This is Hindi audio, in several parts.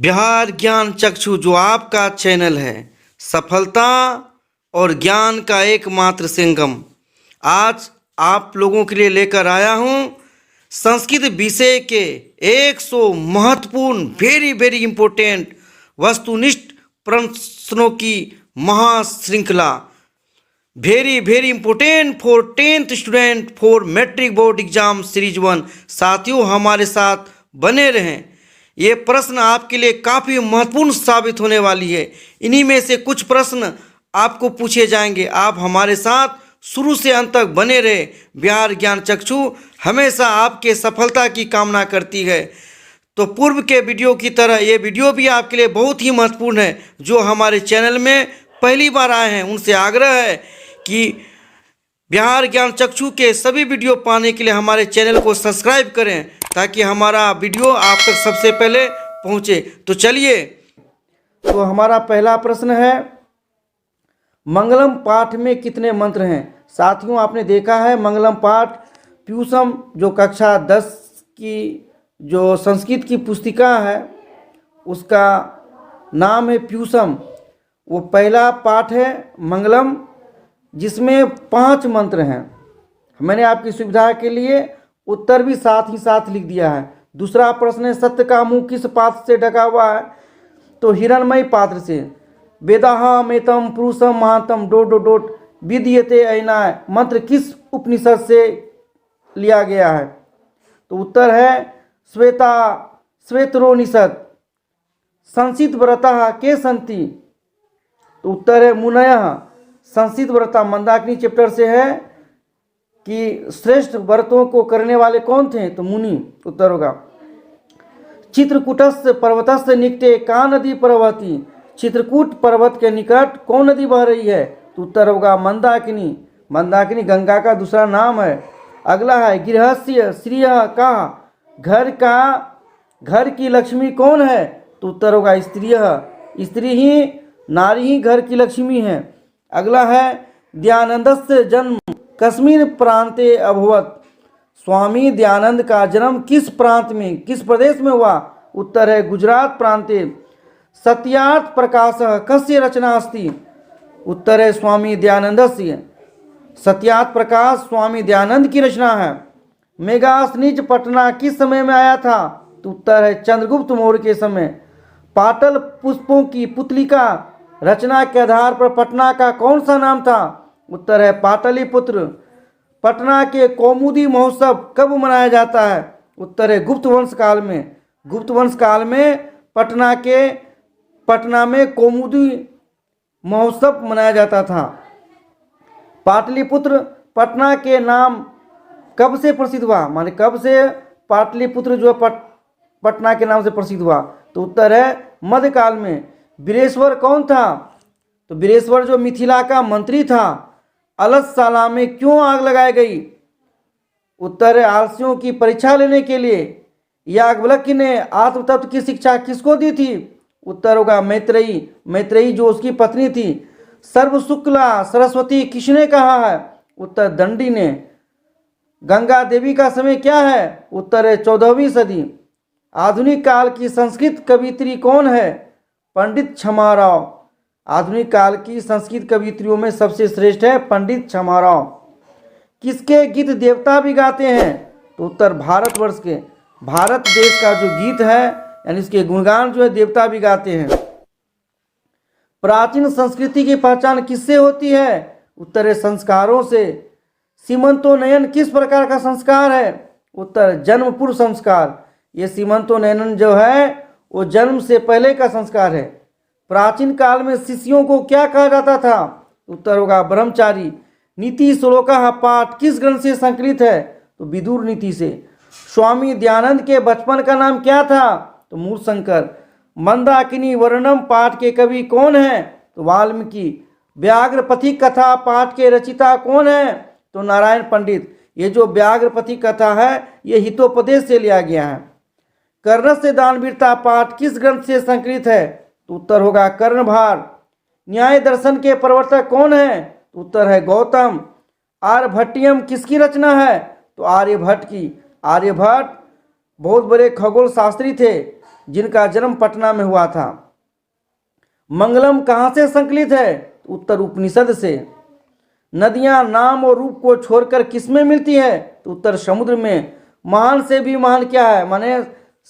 बिहार ज्ञान चक्षु जो आपका चैनल है, सफलता और ज्ञान का एकमात्र संगम। आज आप लोगों के लिए लेकर आया हूँ संस्कृत विषय के 100 महत्वपूर्ण वेरी इम्पोर्टेंट वस्तुनिष्ठ प्रश्नों की महाश्रृंखला। Very important for 10th student for matric board exam series 1। साथियों, हमारे साथ बने रहें। ये प्रश्न आपके लिए काफ़ी महत्वपूर्ण साबित होने वाली है। इन्हीं में से कुछ प्रश्न आपको पूछे जाएंगे। आप हमारे साथ शुरू से अंत तक बने रहे। बिहार ज्ञान चक्षु हमेशा आपके सफलता की कामना करती है। तो पूर्व के वीडियो की तरह ये वीडियो भी आपके लिए बहुत ही महत्वपूर्ण है। जो हमारे चैनल में पहली बार आए हैं उनसे आग्रह है कि बिहार ज्ञान चक्षु के सभी वीडियो पाने के लिए हमारे चैनल को सब्सक्राइब करें, ताकि हमारा वीडियो आप तक सबसे पहले पहुंचे। तो चलिए, तो हमारा पहला प्रश्न है, मंगलम पाठ में कितने मंत्र हैं? साथियों, आपने देखा है मंगलम पाठ प्यूसम जो कक्षा 10 की जो संस्कृत की पुस्तिका है उसका नाम है प्यूसम। वो पहला पाठ है मंगलम, जिसमें 5 मंत्र हैं। मैंने आपकी सुविधा के लिए उत्तर भी साथ ही साथ लिख दिया है। दूसरा प्रश्न है, सत्य का मुंह किस पात्र से ढका हुआ है? तो हिरणमयी पात्र से। वेदाहमेतम पुरुषम महातम डोट विद्यते ऐनाय मंत्र किस उपनिषद से लिया गया है? तो उत्तर है श्वेतरोनिषद। संसित व्रता के संति। तो उत्तर है मुनयः। संसित व्रता मंदाकिनी चैप्टर से है कि श्रेष्ठ व्रतों को करने वाले कौन थे? तो मुनि उत्तर होगा। चित्रकूटस्थ पर्वतस्थ निकटे का नदी प्रवहती। चित्रकूट पर्वत के निकट कौन नदी बह रही है? तो उत्तर होगा मंदाकिनी। मंदाकिनी गंगा का दूसरा नाम है। अगला है, गृहस्य श्रियः का घर की लक्ष्मी कौन है? तो उत्तर होगा स्त्रियः। स्त्री ही, नारी ही घर की लक्ष्मी है। अगला है, दयानंदस्य जन्म कश्मीर प्रांते अभवत। स्वामी दयानंद का जन्म किस प्रांत में, किस प्रदेश में हुआ? उत्तर है गुजरात प्रांते। सत्यार्थ प्रकाश कस्य रचना अस्ति? उत्तर है स्वामी दयानंदस्य। सत्यार्थ प्रकाश स्वामी दयानंद की रचना है। मेघासनिज पटना किस समय में आया था? तो उत्तर है चंद्रगुप्त मौर्य के समय। पाटल पुष्पों की पुतलिका रचना के आधार पर पटना का कौन सा नाम था? उत्तर है पाटलिपुत्र। पटना के कौमुदी महोत्सव कब मनाया जाता है? उत्तर है गुप्त वंश काल में। गुप्त वंश काल में पटना में कौमुदी महोत्सव मनाया जाता था। पाटलिपुत्र पटना के नाम कब से प्रसिद्ध हुआ? माने कब से पाटलिपुत्र जो पटना के नाम से प्रसिद्ध हुआ? तो उत्तर है मध्यकाल में। वीरेश्वर कौन था? तो वीरेश्वर जो मिथिला का मंत्री था। अलसशाला में क्यों आग लगाई गई? उत्तर है आलसियों की परीक्षा लेने के लिए। याज्ञवल्क्य ने आत्म तत्व की शिक्षा किसको दी थी? उत्तर होगा मैत्रेयी। मैत्रेयी जो उसकी पत्नी थी। सर्व शुक्ला सरस्वती किसने कहा है? उत्तर दंडी ने। गंगा देवी का समय क्या है? उत्तर है 14वीं सदी। आधुनिक काल की संस्कृत कवियत्री कौन है? पंडित क्षमाराव। आधुनिक काल की संस्कृत कवियत्रियों में सबसे श्रेष्ठ है पंडित क्षमाराव। किसके गीत देवता भी गाते हैं? तो उत्तर भारतवर्ष के। भारत देश का जो गीत है यानी इसके गुणगान जो है देवता भी गाते हैं। प्राचीन संस्कृति की पहचान किससे होती है? उत्तर है संस्कारों से। सीमंतोन्नयन किस प्रकार का संस्कार है? उत्तर जन्म पूर्व संस्कार। ये सीमंतोन्नयन जो है वो जन्म से पहले का संस्कार है। प्राचीन काल में शिष्यों को क्या कहा जाता था? उत्तर होगा ब्रह्मचारी। नीति श्लोका पाठ किस ग्रंथ से संकलित है? तो विदुर नीति से। स्वामी दयानंद के बचपन का नाम क्या था? तो मूलशंकर। मंदाकिनी वर्णम पाठ के कवि कौन है? तो वाल्मीकि। व्याघ्र पथिक कथा पाठ के रचिता कौन है? तो नारायण पंडित। ये जो व्याघ्र पथिक कथा है ये हितोपदेश से लिया गया है। कर्ण से दानवीरता पाठ किस ग्रंथ से संकलित है? तो उत्तर होगा कर्णभार। न्याय दर्शन के प्रवर्तक कौन है? तो उत्तर है गौतम। आर्यभट्टियम किसकी रचना है? तो आर्यभट्ट की। आर्यभट्ट बहुत बड़े खगोल शास्त्री थे। जिनका जन्म पटना में हुआ था। मंगलम कहाँ से संकलित है? उत्तर उपनिषद से। नदियां नाम और रूप को छोड़कर किसमें मिलती है? तो उत्तर समुद्र में। महान से भी महान क्या है, माने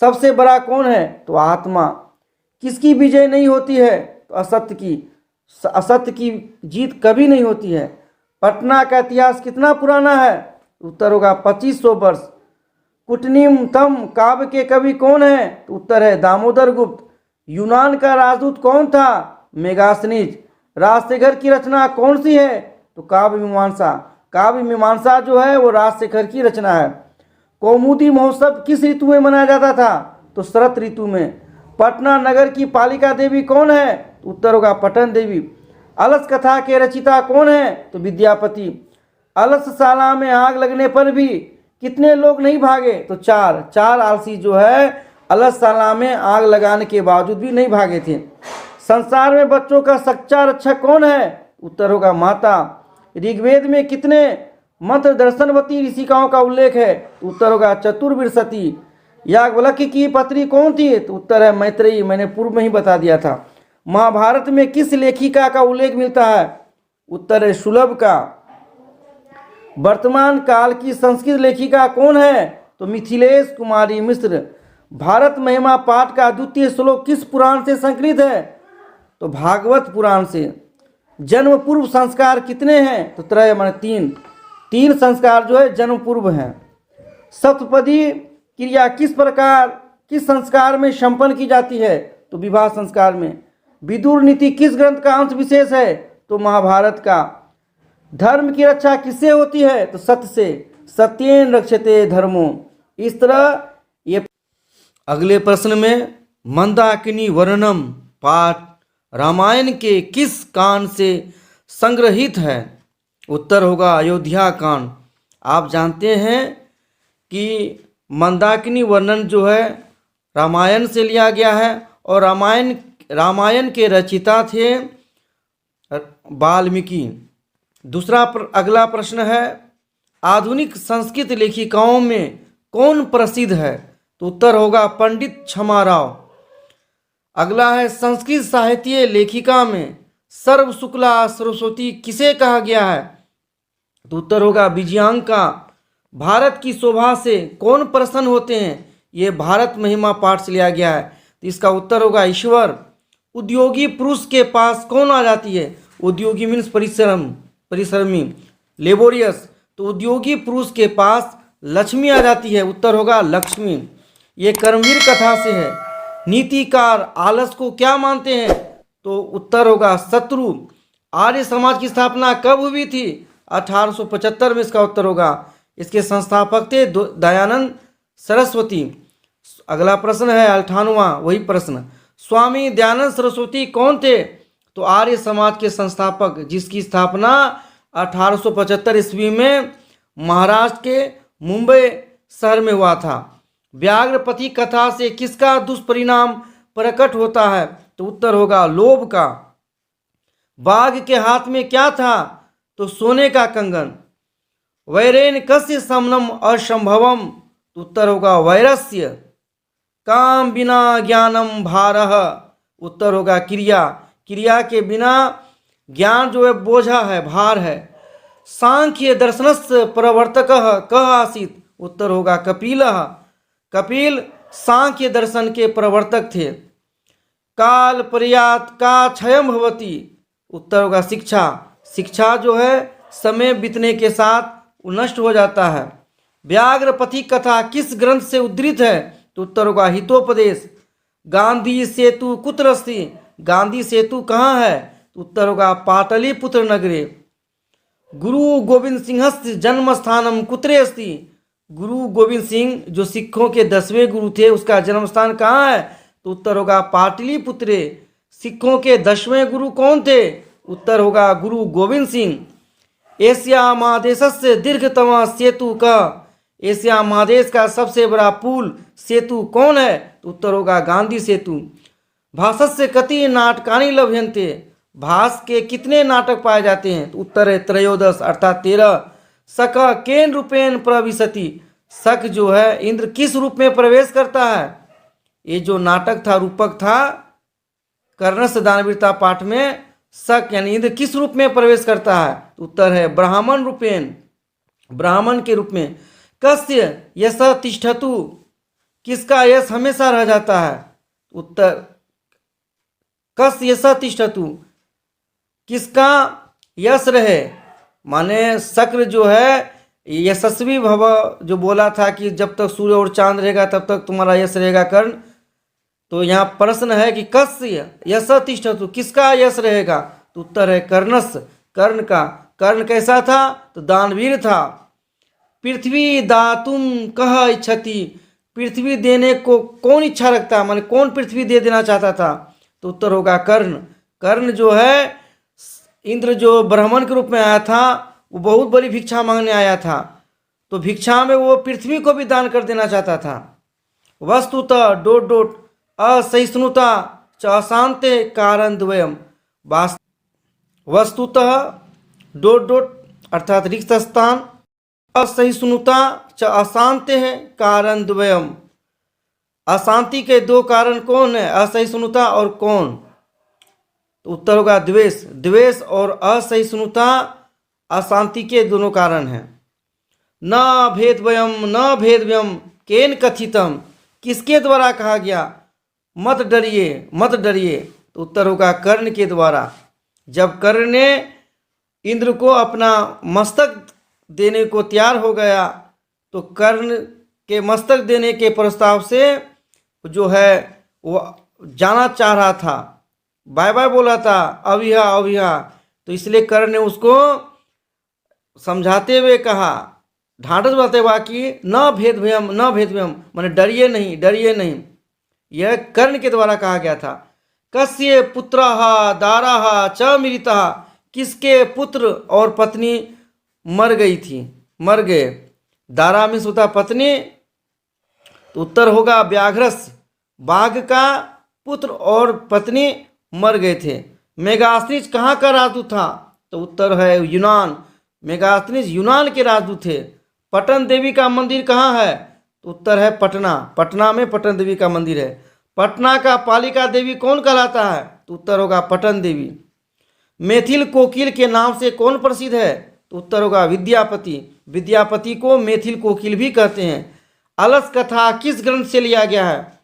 सबसे बड़ा कौन है? तो आत्मा। किसकी विजय नहीं होती है? तो असत्य की। असत्य की जीत कभी नहीं होती है। पटना का इतिहास कितना पुराना है? उत्तर होगा 2500 वर्ष। कुटनीतम काव्य के कवि कौन है? तो उत्तर है दामोदर गुप्त। यूनान का राजदूत कौन था? मेगास्थनीज। राजशेखर की रचना कौन सी है? तो काव्य मीमांसा। काव्य मीमांसा जो है वो राजशेखर की रचना है। कौमुदी महोत्सव किस ऋतु में मनाया जाता था? तो शरत ऋतु में। पटना नगर की पालिका देवी कौन है? तो उत्तर होगा पटन देवी। अलस कथा के रचिता कौन है? तो विद्यापति। अलसशाला में आग लगने पर भी कितने लोग नहीं भागे? तो चार आलसी जो है अलसशाला में आग लगाने के बावजूद भी नहीं भागे थे। संसार में बच्चों का सच्चा रक्षक कौन है? उत्तर होगा माता। ऋग्वेद में कितने मंत्र दर्शनवती ऋषिकाओं का उल्लेख है? उत्तर होगा चतुर्विंशति। याज्ञवल्क्य की पत्नी कौन थी? तो उत्तर है मैत्रेयी, मैंने पूर्व में ही बता दिया था। महाभारत में किस लेखिका का उल्लेख मिलता है? उत्तर है सुलभ का। वर्तमान काल की संस्कृत लेखिका कौन है? तो मिथिलेश कुमारी मिश्र। भारत महिमा पाठ का द्वितीय श्लोक किस पुराण से संकलित है? तो भागवत पुराण से। जन्म पूर्व संस्कार कितने हैं? तो त्रय माने तीन संस्कार जो है जन्म पूर्व हैं। सप्तपदी क्रिया किस संस्कार में संपन्न की जाती है? तो विवाह संस्कार में। विदुर नीति किस ग्रंथ का अंश विशेष है? तो महाभारत का। धर्म की रक्षा किससे होती है? तो सत्य से। सत्येन रक्षते धर्मो। इस तरह ये अगले प्रश्न में मंदाकिनी वर्णनम पाठ रामायण के किस कांड से संग्रहित है? उत्तर होगा अयोध्या कांड। आप जानते हैं कि मंदाकिनी वर्णन जो है रामायण से लिया गया है और रामायण के रचिता थे वाल्मीकि। अगला प्रश्न है आधुनिक संस्कृत लेखिकाओं में कौन प्रसिद्ध है? तो उत्तर होगा पंडित क्षमाराव। अगला है संस्कृत साहित्य लेखिका में सर्व शुक्ला सरस्वती किसे कहा गया है? तो उत्तर होगा विजयांका। भारत की शोभा से कौन प्रसन्न होते हैं? ये भारत महिमा पाठ से लिया गया है, तो इसका उत्तर होगा ईश्वर। उद्योगी पुरुष के पास कौन आ जाती है? उद्योगी मीन्स परिश्रमी लेबोरियस। तो उद्योगी पुरुष के पास लक्ष्मी आ जाती है, उत्तर होगा लक्ष्मी। ये कर्मवीर कथा से है। नीतिकार आलस को क्या मानते हैं? तो उत्तर होगा शत्रु। आर्य समाज की स्थापना कब हुई थी? 1875 में इसका उत्तर होगा। इसके संस्थापक थे दयानंद सरस्वती। अगला प्रश्न है 98वां वही प्रश्न। स्वामी दयानंद सरस्वती कौन थे? तो आर्य समाज के संस्थापक, जिसकी स्थापना 1875 ईस्वी में महाराष्ट्र के मुंबई शहर में हुआ था। व्याघ्रपति कथा से किसका दुष्परिणाम प्रकट होता है? तो उत्तर होगा लोभ का। बाघ के हाथ में क्या था? तो सोने का कंगन। वैरेन कस्य समनम असंभवम? तो उत्तर होगा वैरस्य। काम बिना ज्ञानम भारह? उत्तर होगा क्रिया। क्रिया के बिना ज्ञान जो है बोझा है, भार है। सांख्य दर्शनस्य प्रवर्तकः कः आसीत्? उत्तर होगा कपिलः। कपिल सांख्य दर्शन के प्रवर्तक थे। काल पर्यात का क्षयम भवति? उत्तर होगा शिक्षा। शिक्षा जो है समय बीतने के साथ नष्ट हो जाता है। व्याघ्रपति कथा किस ग्रंथ से उद्धृत है? तो उत्तर होगा हितोपदेश। गांधी सेतु कुत्र अस्ति? गांधी सेतु कहाँ है? तो उत्तर होगा पाटलिपुत्र नगरे। गुरु गोविंद सिंहस्य जन्म स्थानम कुत्रे अस्ति? गुरु गोविंद सिंह जो सिखों के 10वें गुरु थे, उसका जन्म स्थान कहाँ है? तो उत्तर होगा पाटलिपुत्रे। सिखों के 10वें गुरु कौन थे? उत्तर होगा गुरु गोविंद सिंह। एशिया महादेश से दीर्घतम सेतु का? एशिया महादेश का सबसे बड़ा पुल सेतु कौन है? तो उत्तर होगा गांधी सेतु। भाषस्य कति नाटकानि लभ्यन्ते? भास के कितने नाटक पाए जाते हैं? तो उत्तर है त्रयोदश अर्थात 13। सक केन रूपेण प्रविशति? शक जो है इंद्र किस रूप में प्रवेश करता है? ये जो नाटक था, रूपक था, कर्णस्य दानवीरता पाठ में शक यानी इंद्र किस रूप में प्रवेश करता है? तो उत्तर है ब्राह्मण रूपेण, ब्राह्मण के रूप में। कस्य यश तिष्ठतु, किसका यश हमेशा रह जाता है? उत्तर कस्य यश तिष्ठतु, किसका यश रहे? माने शक्र जो है यशस्वी भव, जो बोला था कि जब तक सूर्य और चांद रहेगा तब तक तुम्हारा यश रहेगा कर्ण। तो यहाँ प्रश्न है कि कस्य यश तिष्ठतु, किसका यश रहेगा? तो उत्तर है कर्णस्य, कर्ण का। कर्ण कैसा था? तो दानवीर था। पृथ्वी दातुम कह इच्छति, पृथ्वी देने को कौन इच्छा रखता, माने कौन पृथ्वी दे देना चाहता था? तो उत्तर होगा कर्ण। कर्ण जो है इंद्र जो ब्राह्मण के रूप में आया था, वो बहुत बड़ी भिक्षा मांगने आया था, तो भिक्षा में वो पृथ्वी को भी दान कर देना चाहता था। वस्तुतः डोट डोट असहिष्णुता च अशांते कारण द्वयम, वस्तुतः डोट डोट अर्थात रिक्त स्थान, असहिष्णुता च अशांते कारण द्वयम, अशांति के दो कारण कौन है? असहिष्णुता और कौन? तो उत्तर होगा द्वेष। द्वेष और असहिष्णुता अशांति के दोनों कारण हैं। न भेदवयम न भेदवयम केन कथितम, किसके द्वारा कहा गया? मत डरिए मत डरिए। तो उत्तर होगा कर्ण के द्वारा। जब कर्ण ने इंद्र को अपना मस्तक देने को तैयार हो गया, तो कर्ण के मस्तक देने के प्रस्ताव से जो है वो जाना चाह रहा था, बाय बाय बोला था, अविहा अविहा। तो इसलिए कर्ण ने उसको समझाते हुए कहा, ढांढस बताते हुआ कि न भेदभयम न भेदभयम, माने डरिए नहीं डरिए नहीं। यह कर्ण के द्वारा कहा गया था। कस्य पुत्रः दाराः च मृताः, किसके पुत्र और पत्नी मर गई थी, मर गए? दारा में होता पत्नी, तो उत्तर होगा व्याघ्रस्य, बाघ का पुत्र और पत्नी मर गए थे। मेगास्त्रिज कहाँ का राजदूत था? तो उत्तर है यूनान, मेगास्त्रिज यूनान के राजदूत थे। पटन देवी का मंदिर कहाँ है? तो उत्तर है पटना, पटना में पटन देवी का मंदिर है। पटना का पालिका देवी कौन कहलाता है? तो उत्तर होगा पटन देवी। मैथिल कोकिल के नाम से कौन प्रसिद्ध है? तो उत्तर होगा विद्यापति, विद्यापति को मैथिल कोकिल भी कहते हैं। अलस कथा किस ग्रंथ से लिया गया है?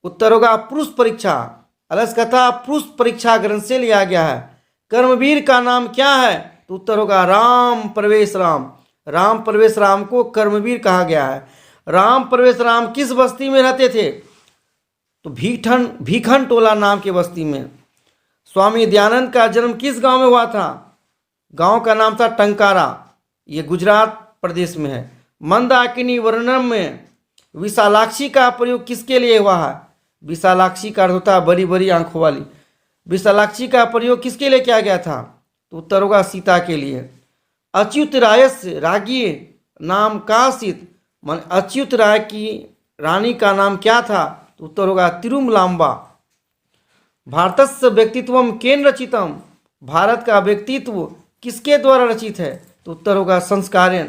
उत्तर होगा पुरुष परीक्षा, अलस कथा पुरुष परीक्षा ग्रंथ से लिया गया है। कर्मवीर का नाम क्या है? तो उत्तर होगा राम प्रवेश राम, राम प्रवेश राम को कर्मवीर कहा गया है। राम प्रवेश राम किस बस्ती में रहते थे? तो भीखन टोला नाम के बस्ती में। स्वामी दयानंद का जन्म किस गांव में हुआ था? गांव का नाम था टंकारा, ये गुजरात प्रदेश में है। मंदाकिनी वर्णन में विशालाक्षी का प्रयोग किसके लिए हुआ है? विशालाक्षी का अर्थ होता है बड़ी बड़ी आंखों वाली। विशालाक्षी का प्रयोग किसके लिए किया गया था? तो उत्तर होगा सीता के लिए। अच्युत रायस्य राज्ञी नाम कासित, मान अच्युत राय की रानी का नाम क्या था? तो उत्तर होगा तिरुमलाम्बा। भारतस्य व्यक्तित्वम केन रचितम, भारत का व्यक्तित्व किसके द्वारा रचित है? तो उत्तर होगा संस्कारेण,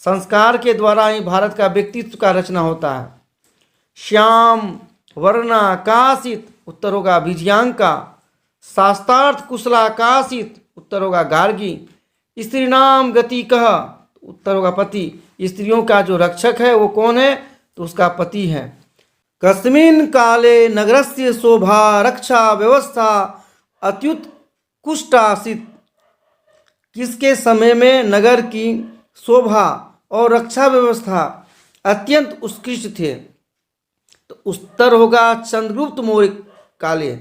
संस्कार के द्वारा ही भारत का व्यक्तित्व का रचना होता है। श्याम वर्णा कासित, उत्तर होगा विजयांका। शास्त्रार्थ कुशला कासित, उत्तर होगा गार्गी। स्त्री नाम गति कह, उत्तर होगा पति। स्त्रियों का जो रक्षक है वो कौन है? तो उसका पति है। कस्मिन् काले नगरस्य शोभा रक्षा व्यवस्था अत्युत्कृष्टा आसीत्, किसके समय में नगर की शोभा और रक्षा व्यवस्था अत्यंत उत्कृष्ट थे? तो उत्तर होगा चंद्रगुप्त मौर्य काले,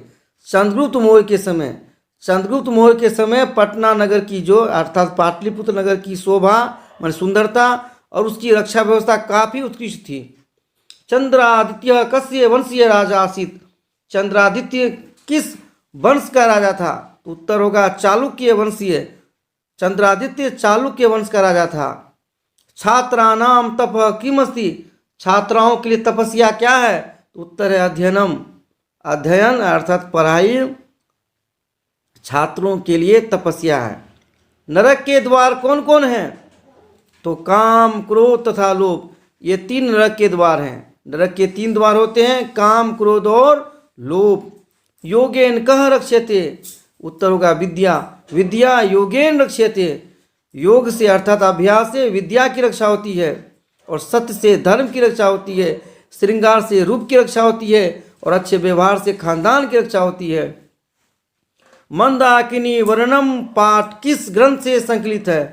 चंद्रगुप्त मौर्य के समय। चंद्रगुप्त मौर्य के समय पटना नगर की जो अर्थात पाटलिपुत्र नगर की शोभा मान सुंदरता और उसकी रक्षा व्यवस्था काफ़ी उत्कृष्ट थी। चंद्रादित्य कस्य वंशीय राजा आसीत, चंद्रादित्य किस वंश का राजा था? तो उत्तर होगा चालुक्य वंशीय, चंद्रादित्य चालुक्य वंश का राजा था। छात्राणाम तप किमस्ति, छात्राओं के लिए तपस्या क्या है? तो उत्तर है अध्ययनम, अध्ययन अर्थात पढ़ाई छात्रों के लिए तपस्या है। नरक के द्वार कौन कौन हैं? तो काम क्रोध तथा लोभ, ये तीन नरक के द्वार हैं। नरक के 3 द्वार होते हैं, काम, क्रोध और लोभ। योगेन कह रक्ष्यते, उत्तर होगा विद्या। विद्या योगेन रक्ष्यते, योग से अर्थात अभ्यास से विद्या की रक्षा होती है, और सत्य से धर्म की रक्षा होती है, श्रृंगार से रूप की रक्षा होती है, और अच्छे व्यवहार से खानदान की रक्षा होती है। मंदाकिनी वर्णम पाठ किस ग्रंथ से संकलित है?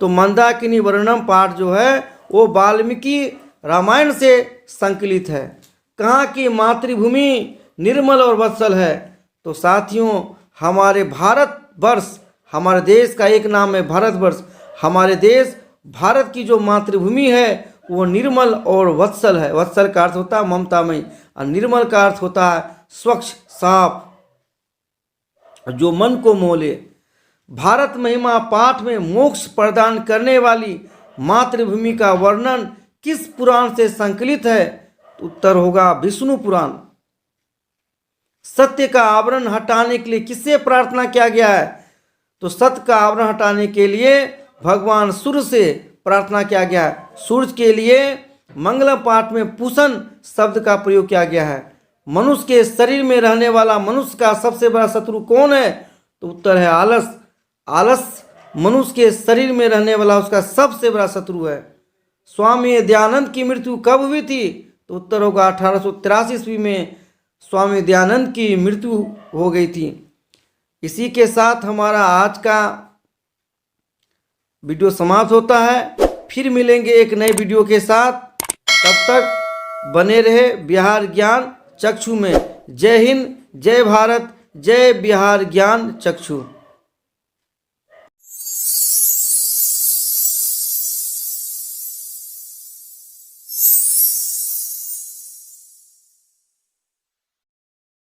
तो मंदाकिनी वर्णम पाठ जो है वो वाल्मीकि रामायण से संकलित है। कहाँ की मातृभूमि निर्मल और वत्सल है? तो साथियों, हमारे भारतवर्ष, हमारे देश का एक नाम है भारतवर्ष। हमारे देश भारत की जो मातृभूमि है वो निर्मल और वत्सल है। वत्सल का अर्थ होता है ममतामयी, और निर्मल का अर्थ होता है स्वच्छ, साफ, जो मन को मोह ले। भारत महिमा पाठ में मोक्ष प्रदान करने वाली मातृभूमि का वर्णन किस पुराण से संकलित है? तो उत्तर होगा विष्णु पुराण। सत्य का आवरण हटाने के लिए किससे प्रार्थना किया गया है? तो सत्य का आवरण हटाने के लिए भगवान सूर्य से प्रार्थना किया गया है। सूर्य के लिए मंगलम पाठ में पूषण शब्द का प्रयोग किया गया है। मनुष्य के शरीर में रहने वाला मनुष्य का सबसे बड़ा शत्रु कौन है? तो उत्तर है आलस। आलस मनुष्य के शरीर में रहने वाला उसका सबसे बड़ा शत्रु है। स्वामी दयानंद की मृत्यु कब हुई थी? तो उत्तर होगा 1883 ईस्वी में स्वामी दयानंद की मृत्यु हो गई थी। इसी के साथ हमारा आज का वीडियो समाप्त होता है। फिर मिलेंगे एक नए वीडियो के साथ। तब तक बने रहे बिहार ज्ञान चक्षु में। जय हिंद, जय भारत, जय बिहार ज्ञान चक्षु।